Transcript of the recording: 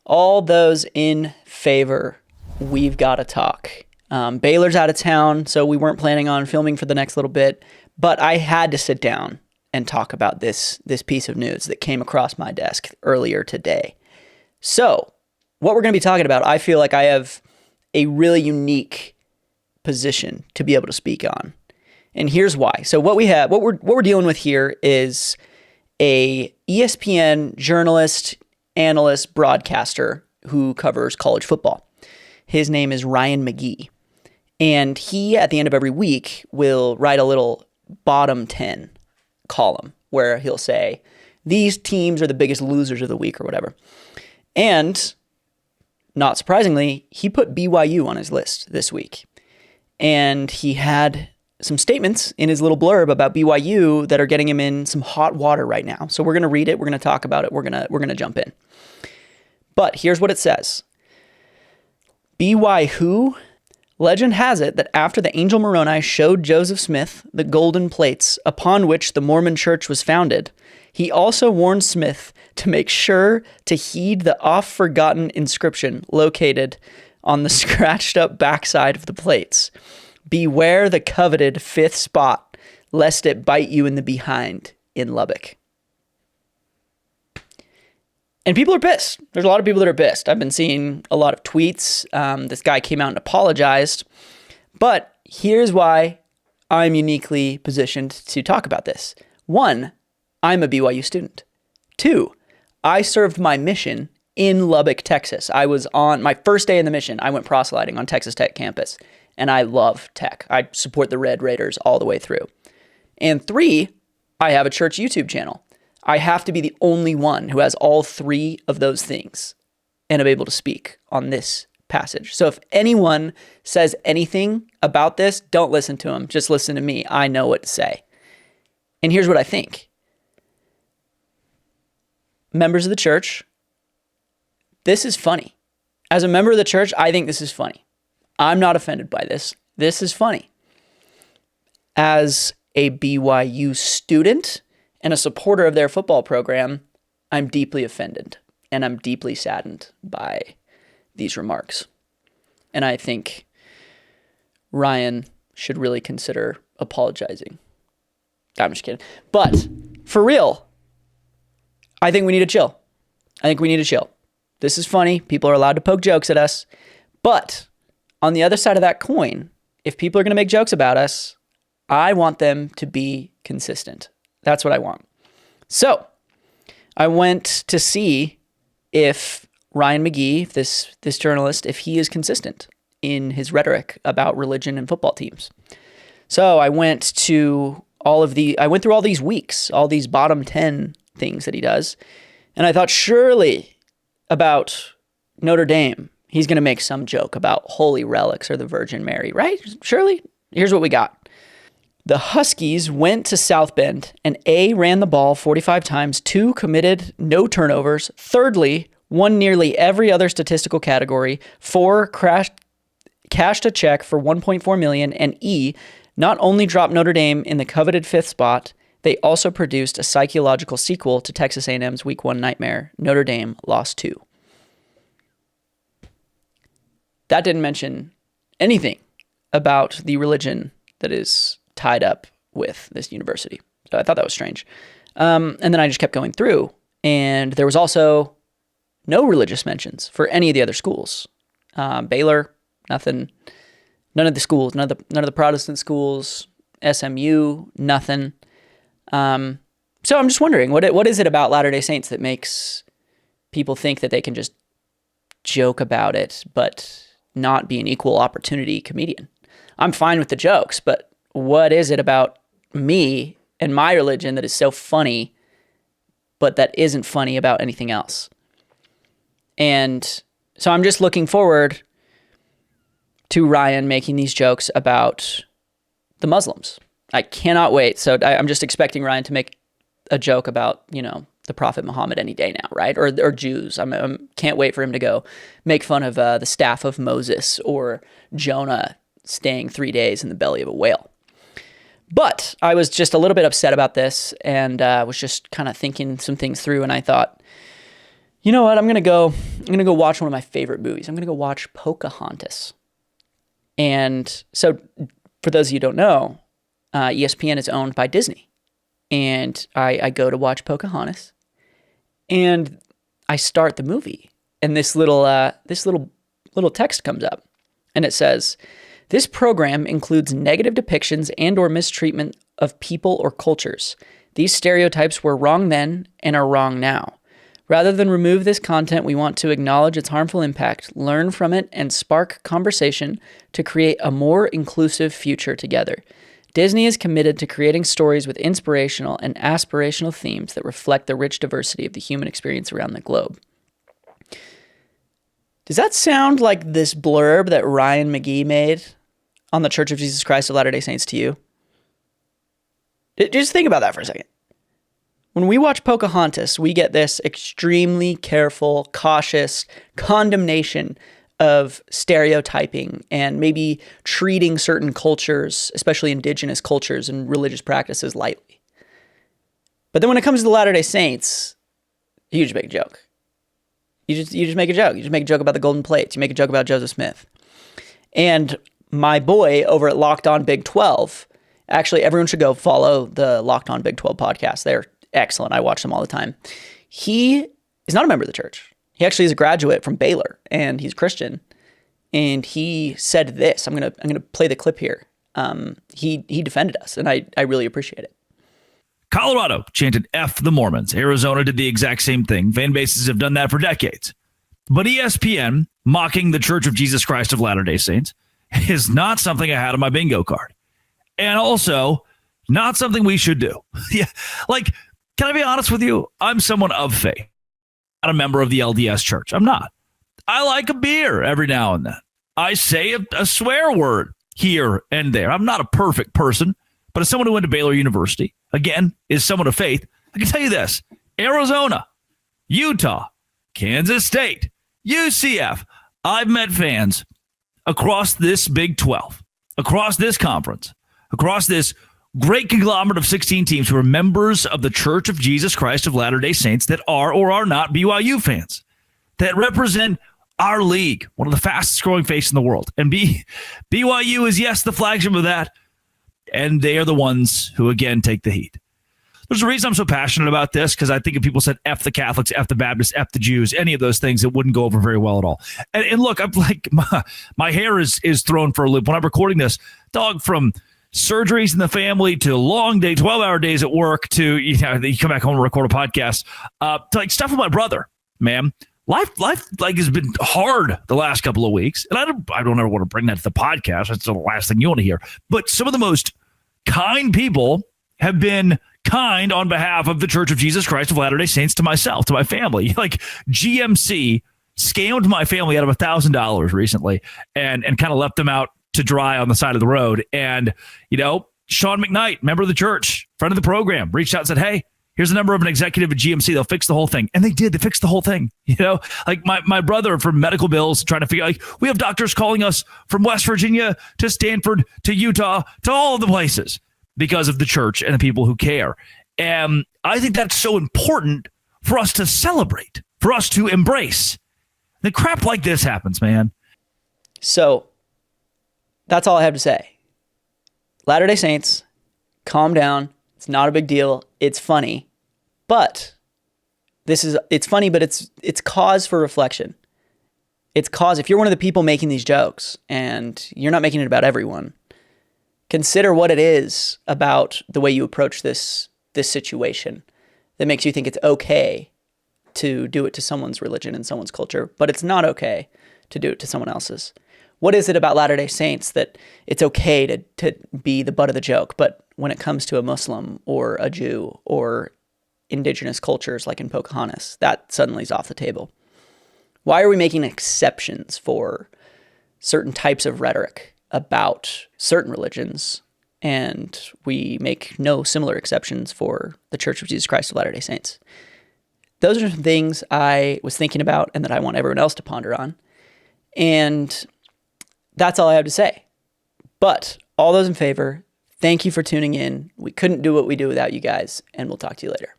All those in favor, we've got to talk. Baylor's out of town, so we weren't planning on filming for the next little bit, but I had to sit down and talk about this piece of news that came across my desk earlier today. So what we're going to be talking about, I feel like I have a really unique position to be able to speak on. And here's why. So what we're dealing with here is a ESPN journalist, analyst, broadcaster who covers college football. His name is Ryan McGee. And he, at the end of every week, will write a little bottom 10 column where he'll say, these teams are the biggest losers of the week or whatever. And not surprisingly, he put BYU on his list this week. And he had some statements in his little blurb about BYU that are getting him in some hot water right now. So we're going to read it. We're going to talk about it. We're going to jump in. But here's what it says. BYU, legend has it that after the angel Moroni showed Joseph Smith the golden plates upon which the Mormon church was founded, he also warned Smith to make sure to heed the oft-forgotten inscription located on the scratched-up backside of the plates. Beware the coveted fifth spot, lest it bite you in the behind in Lubbock. And people are pissed. There's a lot of people that are pissed. I've been seeing a lot of tweets. This guy came out and apologized. But here's why I'm uniquely positioned to talk about this. One, I'm a BYU student. Two, I served my mission in Lubbock, Texas. I was on my first day in the mission. I went proselyting on Texas Tech campus. And I love Tech. I support the Red Raiders all the way through. And three, I have a church YouTube channel. I have to be the only one who has all three of those things and I'm able to speak on this passage. So if anyone says anything about this, don't listen to them. Just listen to me. I know what to say. And here's what I think. Members of the church, this is funny. As a member of the church, I think this is funny. I'm not offended by this. This is funny. As a BYU student and a supporter of their football program, I'm deeply offended and I'm deeply saddened by these remarks. And I think Ryan should really consider apologizing. I'm just kidding. But for real, I think we need to chill. This is funny. People are allowed to poke jokes at us. But on the other side of that coin, if people are going to make jokes about us, I want them to be consistent. That's what I want. So I went to see if Ryan McGee, this journalist, if he is consistent in his rhetoric about religion and football teams. So I went through all these weeks, all these bottom 10 things that he does. And I thought surely about Notre Dame, he's going to make some joke about holy relics or the Virgin Mary, right? Surely. Here's what we got. The Huskies went to South Bend and A, ran the ball 45 times, 2, committed no turnovers, thirdly, won nearly every other statistical category, 4, cashed a check for $1.4 million, and E, not only dropped Notre Dame in the coveted 5th spot, they also produced a psychological sequel to Texas A&M's Week 1 nightmare. Notre Dame lost 2. That didn't mention anything about the religion that is tied up with this university. So I thought that was strange. And then I just kept going through, and there was also no religious mentions for any of the other schools. Baylor, nothing. None of the schools, none of the Protestant schools. SMU, nothing. So I'm just wondering, what is it about Latter-day Saints that makes people think that they can just joke about it, but not be an equal opportunity comedian? I'm fine with the jokes, but what is it about me and my religion that is so funny, but that isn't funny about anything else? And so I'm just looking forward to Ryan making these jokes about the Muslims. I cannot wait. So I'm just expecting Ryan to make a joke about, the Prophet Muhammad any day now, right? Or Jews. I can't wait for him to go make fun of the staff of Moses or Jonah staying 3 days in the belly of a whale. But I was just a little bit upset about this and was just kind of thinking some things through. And I thought, you know what? I'm gonna go watch one of my favorite movies. I'm gonna go watch Pocahontas. And so, for those of you who don't know, ESPN is owned by Disney, and I go to watch Pocahontas, and I start the movie, and this little text comes up, and it says, "This program includes negative depictions and or mistreatment of people or cultures. These stereotypes were wrong then and are wrong now. Rather than remove this content, we want to acknowledge its harmful impact, learn from it, and spark conversation to create a more inclusive future together. Disney is committed to creating stories with inspirational and aspirational themes that reflect the rich diversity of the human experience around the globe." Does that sound like this blurb that Ryan McGee made on the Church of Jesus Christ of Latter-day Saints to you? Just think about that for a second. When we watch Pocahontas, we get this extremely careful, cautious condemnation of stereotyping and maybe treating certain cultures, especially indigenous cultures and religious practices, lightly. But then when it comes to the Latter-day Saints, you just make a joke. You just make a joke. You just make a joke about the golden plates. You make a joke about Joseph Smith. And my boy over at Locked On Big 12, actually everyone should go follow the Locked On Big 12 podcast. They're excellent. I watch them all the time. He is not a member of the church. He actually is a graduate from Baylor, and he's Christian. And he said this. I'm gonna play the clip here. He defended us, and I really appreciate it. Colorado chanted F the Mormons. Arizona did the exact same thing. Fan bases have done that for decades. But ESPN mocking the Church of Jesus Christ of Latter-day Saints is not something I had on my bingo card. And also not something we should do. Yeah, like, can I be honest with you? I'm someone of faith. Not a member of the LDS church. I'm not. I like a beer every now and then. I say a swear word here and there. I'm not a perfect person, but as someone who went to Baylor University, again, is someone of faith, I can tell you this. Arizona, Utah, Kansas State, UCF. I've met fans across this Big 12, across this conference, across this great conglomerate of 16 teams who are members of the Church of Jesus Christ of Latter-day Saints that are or are not BYU fans, that represent our league, one of the fastest growing faiths in the world. And BYU is, yes, the flagship of that. And they are the ones who, again, take the heat. There's a reason I'm so passionate about this, because I think if people said F the Catholics, F the Baptists, F the Jews, any of those things, it wouldn't go over very well at all. And look, I'm like, my hair is thrown for a loop. When I'm recording this, dog, from surgeries in the family to long day, 12-hour days at work to, you come back home and record a podcast, to like stuff with my brother, man. Life like has been hard the last couple of weeks. And I don't ever want to bring that to the podcast. That's the last thing you want to hear. But some of the most kind people have been kind on behalf of the Church of Jesus Christ of Latter-day Saints to myself, to my family. Like GMC scammed my family out of $1,000 recently and kind of left them out to dry on the side of the road. And, Sean McKnight, member of the church, friend of the program, reached out and said, "Hey, here's the number of an executive at GMC. They'll fix the whole thing." And they did. They fixed the whole thing. Like my brother from medical bills trying to figure out, like, we have doctors calling us from West Virginia to Stanford to Utah to all of the places because of the church and the people who care. And I think that's so important for us to celebrate, for us to embrace. The crap like this happens, man. So that's all I have to say. Latter-day Saints, calm down. It's not a big deal. It's funny, but it's funny, but it's cause for reflection. It's cause, if you're one of the people making these jokes and you're not making it about everyone, consider what it is about the way you approach this situation that makes you think it's okay to do it to someone's religion and someone's culture, but it's not okay to do it to someone else's. What is it about Latter-day Saints that it's okay to be the butt of the joke, but when it comes to a Muslim or a Jew or indigenous cultures like in Pocahontas, that suddenly is off the table? Why are we making exceptions for certain types of rhetoric about certain religions, and we make no similar exceptions for the Church of Jesus Christ of Latter-day Saints? Those are some things I was thinking about and that I want everyone else to ponder on. And that's all I have to say. But all those in favor, thank you for tuning in. We couldn't do what we do without you guys, and we'll talk to you later.